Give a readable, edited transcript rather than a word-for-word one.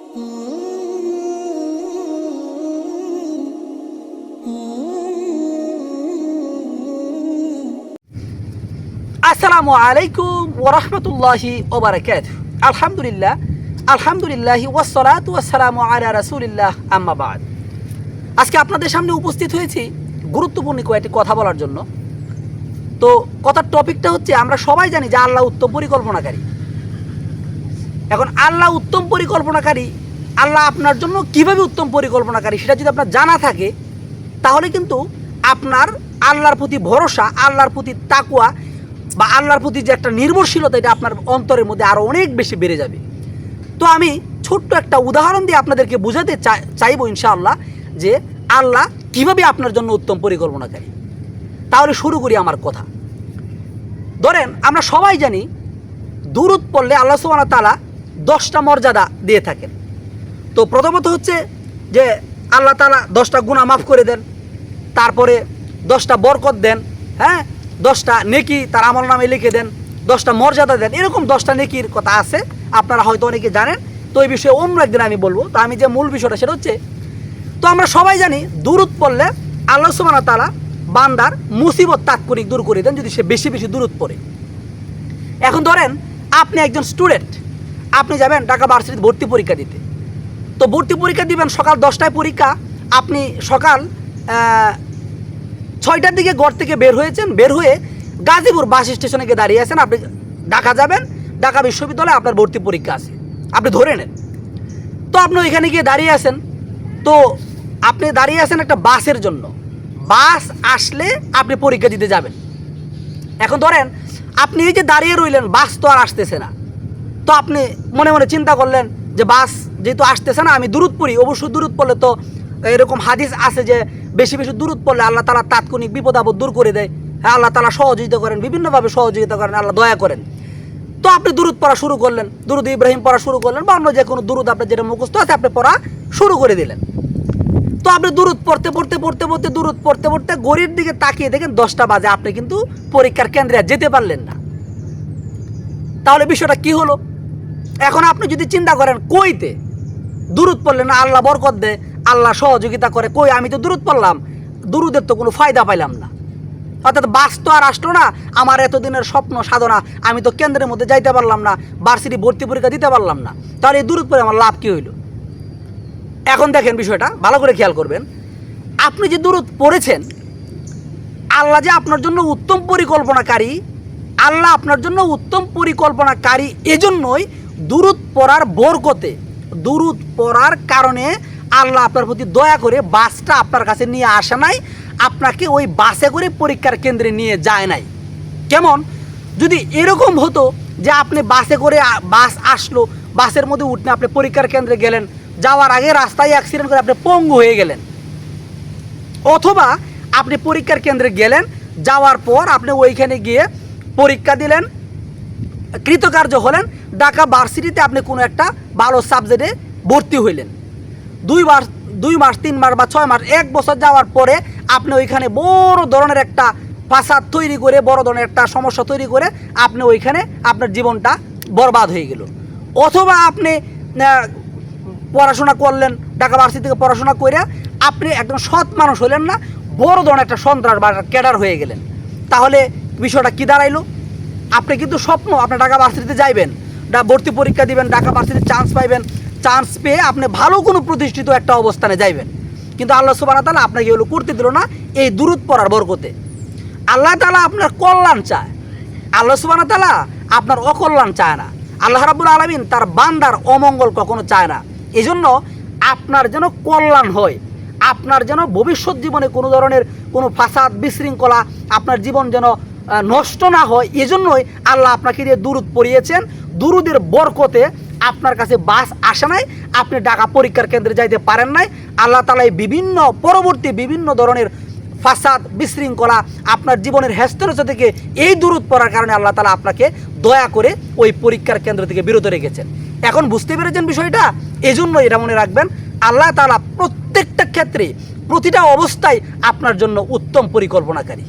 আসসালামু আলাইকুম ওয়া রাহমাতুল্লাহি ওয়া বারাকাতুহু। আলহামদুলিল্লাহ ওয়াসসালাতু ওয়াসসালামু আলা রাসূলিল্লাহ, আম্মা বাদ। আজকে আপনাদের সামনে উপস্থিত হয়েছি গুরুত্বপূর্ণ কয়েকটি কথা বলার জন্য। তো কথার টপিকটা হচ্ছে, আমরা সবাই জানি যে আল্লাহ উত্তম পরিকল্পনাকারী। এখন আল্লাহ উত্তম পরিকল্পনাকারী, আল্লাহ আপনার জন্য কিভাবে উত্তম পরিকল্পনাকারী সেটা যদি আপনার জানা থাকে, তাহলে কিন্তু আপনার আল্লাহর প্রতি ভরসা, আল্লাহর প্রতি তাকওয়া বা আল্লাহর প্রতি যে একটা নির্ভরশীলতা, এটা আপনার অন্তরের মধ্যে আরও অনেক বেশি বেড়ে যাবে। তো আমি ছোট্ট একটা উদাহরণ দিয়ে আপনাদেরকে বোঝাতে চাইবো ইনশাআল্লাহ যে আল্লাহ কিভাবে আপনার জন্য উত্তম পরিকল্পনাকারী। তাহলে শুরু করি আমার কথা। ধরেন, আমরা সবাই জানি দুরূদ পড়লে আল্লাহ সুবহানাহু ওয়া তাআলা 10টা মর্যাদা দিয়ে থাকেন। তো প্রথমত হচ্ছে যে আল্লাহ তাআলা 10টা গুনাহ মাফ করে দেন, তারপরে 10টা বরকত দেন, হ্যাঁ, 10টা নেকি তার আমল নামে লিখে দেন, 10টা মর্যাদা দেন। এরকম 10টা নেকির কথা আছে, আপনারা হয়তো অনেকে জানেন। তো এই বিষয়ে অন্য একদিন আমি বলবো। তো আমি যে মূল বিষয়টা সেটা হচ্ছে, তো আমরা সবাই জানি দুরূদ পড়লে আল্লাহ সুবহানাহু ওয়া তাআলা বান্দার মুসিবত তাৎক্ষণিক দূর করে দেন যদি সে বেশি বেশি দুরূদ পড়ে। এখন ধরেন, আপনি একজন স্টুডেন্ট, আপনি যাবেন ঢাকা ভার্সিটিতে ভর্তি পরীক্ষা দিতে। তো ভর্তি পরীক্ষা দিবেন, সকাল 10টায় পরীক্ষা। আপনি সকাল 6টার দিকে ঘর থেকে বের হয়েছেন, বের হয়ে গাজীপুর বাস স্টেশনে গিয়ে দাঁড়িয়ে আছেন। আপনি ঢাকা যাবেন, ঢাকা বিশ্ববিদ্যালয়ে আপনার ভর্তি পরীক্ষা আছে, আপনি ধরে নেন। তো আপনি ওইখানে গিয়ে দাঁড়িয়ে আছেন। তো আপনি দাঁড়িয়ে আছেন একটা বাসের জন্য, বাস আসলে আপনি পরীক্ষা দিতে যাবেন। এখন ধরেন, আপনি এই যে দাঁড়িয়ে রইলেন, বাস তো আর আসতেছে না। তো আপনি মনে মনে চিন্তা করলেন যে বাস যেহেতু আসতেছে না, আমি দুরূদ পড়ি। অবশ্যই দুরূদ পড়লে তো এরকম হাদিস আছে যে বেশি বেশি দুরূদ পড়লে আল্লাহ তাআলা তাৎক্ষণিক বিপদ আপদ দূর করে দেয়। হ্যাঁ, আল্লাহ তাআলা সহযোগিতা করেন, বিভিন্নভাবে সহযোগিতা করেন, আল্লাহ দয়া করেন। তো আপনি দুরূদ পড়া শুরু করলেন, দুরূদ ইব্রাহিম পড়া শুরু করলেন, বা অন্য যে কোনো দুরূদ আপনার যেটা মুখস্থ আছে আপনি পড়া শুরু করে দিলেন। তো আপনি দুরূদ পড়তে পড়তে পড়তে পড়তে দুরূদ পড়তে পড়তে ঘড়ির দিকে তাকিয়ে দেখেন 10টা বাজে, আপনি কিন্তু পরীক্ষার কেন্দ্রে যেতে পারলেন না। তাহলে বিষয়টা কি হলো? এখন আপনি যদি চিন্তা করেন, কইতে দুরূদ পড়লেন না, আল্লাহ বরকত দেয়, আল্লাহ সহযোগিতা করে, কই আমি তো দুরূদ পড়লাম, দুরূদের তো কোনো ফায়দা পাইলাম না। অর্থাৎ বাস তো আর আসলো না, আমার এতদিনের স্বপ্ন সাধনা, আমি তো কেন্দ্রের মধ্যে যাইতে পারলাম না, ভার্সিটি ভর্তি পরীক্ষা দিতে পারলাম না। তাহলে এই দুরূদ পড়ে আমার লাভ কী হইল? এখন দেখেন বিষয়টা ভালো করে খেয়াল করবেন। আপনি যে দুরূদ পড়েছেন, আল্লাহ যে আপনার জন্য উত্তম পরিকল্পনাকারী, আল্লাহ আপনার জন্য উত্তম পরিকল্পনাকারী এজন্যই দুরূদ পড়ার বরকতে, দুরূদ পড়ার কারণে আল্লাহ আপনার প্রতি দয়া করে বাসটা আপনার কাছে নিয়ে আসে নাই, আপনাকে ওই বাসে করে পরীক্ষার কেন্দ্রে নিয়ে যায় নাই। কেমন? যদি এরকম হতো যে আপনি বাসে করে, বাস আসলো, বাসের মধ্যে উঠে আপনি পরীক্ষার কেন্দ্রে গেলেন, যাওয়ার আগে রাস্তায় অ্যাক্সিডেন্ট করে আপনি পঙ্গু হয়ে গেলেন, অথবা আপনি পরীক্ষার কেন্দ্রে গেলেন, যাওয়ার পর আপনি ওইখানে গিয়ে পরীক্ষা দিলেন, কৃতকার্য হলেন, ঢাকা ভার্সিটিতে আপনি কোনো একটা ভালো সাবজেক্টে ভর্তি হইলেন, 2 মাস 3 মাস বা 6 মাস 1 বছর যাওয়ার পরে আপনি ওইখানে বড় ধরনের একটা ফাসাদ তৈরি করে, বড় ধরনের একটা সমস্যা তৈরি করে আপনি ওইখানে আপনার জীবনটা বরবাদ হয়ে গেল। অথবা আপনি পড়াশোনা করলেন, ঢাকা ভার্সিটি থেকে পড়াশোনা করে আপনি একদম সৎ মানুষ হলেন না, বড় ধরনের একটা সন্ত্রাস বা ক্যাডার হয়ে গেলেন। তাহলে বিষয়টা কী দাঁড়াইলো? আপনি কিন্তু স্বপ্ন, আপনি ঢাকা ভার্সিটিতে যাইবেন, ভর্তি পরীক্ষা দিবেন, ঢাকা ভার্সিটিতে চান্স পাইবেন, চান্স পেয়ে আপনি ভালো কোনো প্রতিষ্ঠিত একটা অবস্থানে যাইবেন। কিন্তু আল্লাহ সুবহানাহু ওয়া তাআলা আপনাকে এগুলো করতে দিল না এই দুরূদ পড়ার বরকতে। আল্লাহ তাআলা আপনার কল্যাণ চায়, আল্লাহ সুবহানাহু ওয়া তাআলা আপনার অকল্যাণ চায় না। আল্লাহ রাব্বুল আলামিন তার বান্দার অমঙ্গল কখনো চায় না। এজন্য আপনার যেন কল্যাণ হয়, আপনার যেন ভবিষ্যৎ জীবনে কোনো ধরনের কোনো ফাসাদ বিশৃঙ্খলা আপনার জীবন যেন নষ্ট না হয়, এজন্যই আল্লাহ আপনাকে দিয়ে দুরূদ পড়িয়েছেন। দুরূদের বরকতে আপনার কাছে বাস আসে নাই, আপনি ঢাকা পরীক্ষার কেন্দ্রে যাইতে পারেন নাই। আল্লাহ তাআলা বিভিন্ন পরবর্তী বিভিন্ন ধরনের ফাসাদ বিশৃঙ্খলা আপনার জীবনের হেস্তনেস্ত থেকে এই দুরূদ পড়ার কারণে আল্লাহ তাআলা আপনাকে দয়া করে ওই পরীক্ষার কেন্দ্র থেকে বিরত রেখেছেন। এখন বুঝতে পেরেছেন বিষয়টা? এজন্য এটা মনে রাখবেন, আল্লাহ তাআলা প্রত্যেকটা ক্ষেত্রে, প্রতিটা অবস্থায় আপনার জন্য উত্তম পরিকল্পনাকারী।